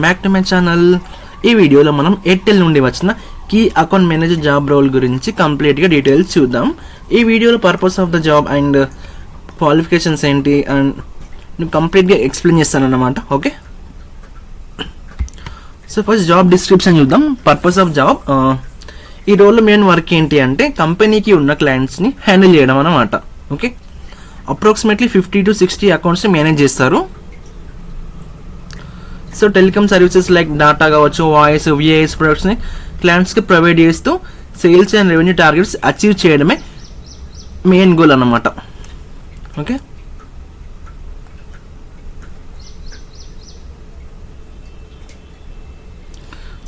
Back to my channel. ఈ వీడియోలో మనం ఎయిర్టెల్ నుండి వచ్చిన key account manager job role గురించి కంప్లీట్గా డీటెయిల్స్ చూద్దాం. ఈ వీడియోలో purpose of the job and qualifications ఏంటి అండ్ నేను కంప్లీట్గా ఎక్స్ప్లెయిన్ చేస్తాను అన్నమాట. Okay, so first job description చూద్దాం. పర్పస్ ఆఫ్ జాబ్, ఈ రోల్లో మెయిన్ వర్క్ ఏంటి అంటే కంపెనీకి ఉన్న క్లయింట్స్ని హ్యాండిల్ చేయడం అన్నమాట. ఓకే, అప్రాక్సిమేట్లీ 50 to 60 అకౌంట్స్ని మేనేజ్ చేస్తారు. So telecom services like data కావచ్చు, వాయిస్, విఐఎస్ ప్రొడక్ట్స్ని క్లయింట్స్కి ప్రొవైడ్ చేస్తూ sales and revenue targets achieve చేయడమే మెయిన్ గోల్ అన్నమాట. ఓకే,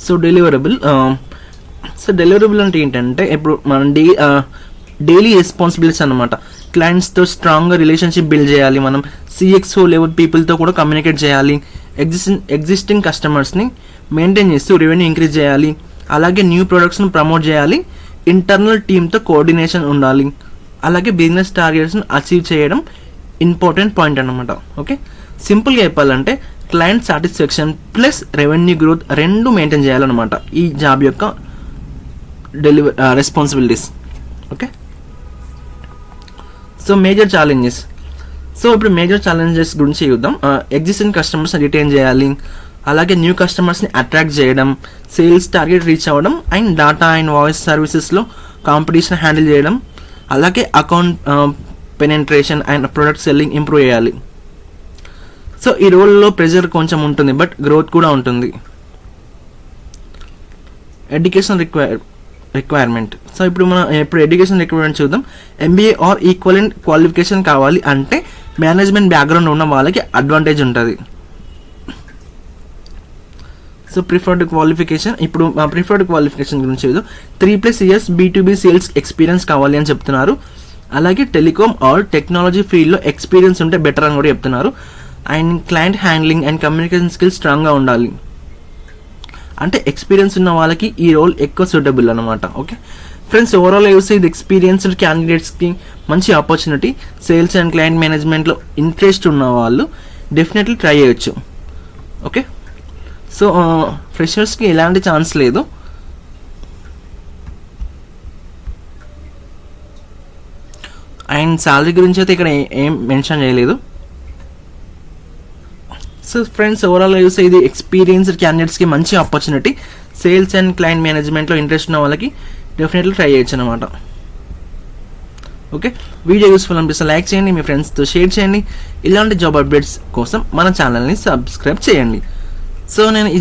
సో డెలివరబుల్ అంటే ఏంటంటే ఇప్పుడు మనం డైలీ రెస్పాన్సిబిలిటీస్ అనమాట. క్లయింట్స్తో స్ట్రాంగ్గా రిలేషన్షిప్ బిల్డ్ చేయాలి, మనం సిఎక్స్ఓ లెవెల్ పీపుల్తో కూడా కమ్యూనికేట్ చేయాలి, ఎగ్జిస్టింగ్ కస్టమర్స్ని మెయింటైన్ చేస్తూ రెవెన్యూ ఇంక్రీజ్ చేయాలి, అలాగే న్యూ ప్రొడక్ట్స్ని ప్రమోట్ చేయాలి, ఇంటర్నల్ టీమ్తో కోఆర్డినేషన్ ఉండాలి, అలాగే బిజినెస్ టార్గెట్స్ని అచీవ్ చేయడం ఇంపార్టెంట్ పాయింట్ అన్నమాట. ఓకే, సింపుల్గా చెప్పాలంటే client satisfaction plus revenue growth రెండు మెయింటైన్ చేయాలన్నమాట ఈ జాబ్ యొక్క responsibilities. Okay, so major challenges. So ఇప్పుడు మేజర్ ఛాలెంజెస్ గురించి చూద్దాం. ఎగ్జిస్టింగ్ కస్టమర్స్ని రిటైన్ చేయాలి, అలాగే న్యూ కస్టమర్స్ని అట్రాక్ట్ చేయడం, సేల్స్ టార్గెట్ రీచ్ అవ్వడం, అండ్ డాటా అండ్ వాయిస్ సర్వీసెస్లో కాంపిటీషన్ హ్యాండిల్ చేయడం, అలాగే account penetration and product selling improve చేయాలి. సో ఈ రోల్లో ప్రెజర్ కొంచెం ఉంటుంది, బట్ గ్రోత్ కూడా ఉంటుంది. Education requirement. సో ఇప్పుడు మనం ఎడ్యుకేషన్ రిక్వైర్మెంట్ చూద్దాం. ఎంబీఏ ఆర్ ఈక్వలెంట్ క్వాలిఫికేషన్ కావాలి అంటే మేనేజ్మెంట్ బ్యాక్గ్రౌండ్ ఉన్న వాళ్ళకి అడ్వాంటేజ్ ఉంటుంది. సో ప్రిఫర్డ్ క్వాలిఫికేషన్, ఇప్పుడు ప్రిఫర్డ్ క్వాలిఫికేషన్ గురించి చూద్దాం. 3+ years B2B సేల్స్ ఎక్స్పీరియన్స్ కావాలి అని చెప్తున్నారు. అలాగే టెలికామ్ ఆర్ టెక్నాలజీ ఫీల్డ్లో ఎక్స్పీరియన్స్ ఉంటే బెటర్ అని కూడా చెప్తున్నారు. And client handling and communication skills స్ట్రాంగ్గా ఉండాలి. అంటే ఎక్స్పీరియన్స్ ఉన్న వాళ్ళకి ఈ రోల్ ఎక్కువ సూటబుల్ అనమాట. ఓకే ఫ్రెండ్స్, ఓవరాల్ చూస్తే ఇది ఎక్స్పీరియన్స్డ్ క్యాండిడేట్స్కి మంచి ఆపర్చునిటీ. సేల్స్ అండ్ క్లయింట్ మేనేజ్మెంట్లో ఇంట్రెస్ట్ ఉన్న వాళ్ళు డెఫినెట్లీ ట్రై చేయొచ్చు. ఓకే, సో ఫ్రెషర్స్కి ఎలాంటి ఛాన్స్ లేదు. అండ్ శాలరీ గురించి అయితే ఇక్కడ ఏం మెన్షన్ చేయలేదు. సో ఫ్రెండ్స్, ఓవరాల్ చూస్తే ఇది ఎక్స్పీరియన్స్డ్ క్యాండిడేట్స్కి మంచి ఆపర్చునిటీ. సేల్స్ అండ్ క్లయింట్ మేనేజ్మెంట్లో ఇంట్రెస్ట్ ఉన్న వాళ్ళకి డెఫినెట్లీ ట్రై చేయొచ్చు అనమాట. ఓకే, వీడియో యూస్ఫుల్ అనిపిస్తే లైక్ చేయండి, మీ ఫ్రెండ్స్తో షేర్ చేయండి. ఇలాంటి జాబ్ అప్డేట్స్ కోసం మన ఛానల్ని సబ్స్క్రైబ్ చేయండి. సో నేను ఈ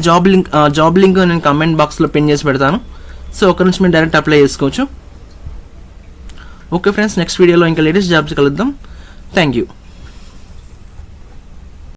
జాబ్ లింక్ నేను కామెంట్ బాక్స్లో పిన్ చేసి పెడతాను. సో అక్కడ నుంచి మీరు డైరెక్ట్ అప్లై చేసుకోవచ్చు. ఓకే ఫ్రెండ్స్, నెక్స్ట్ వీడియోలో ఇంకా లేటెస్ట్ జాబ్స్ కలుద్దాం. Thank you.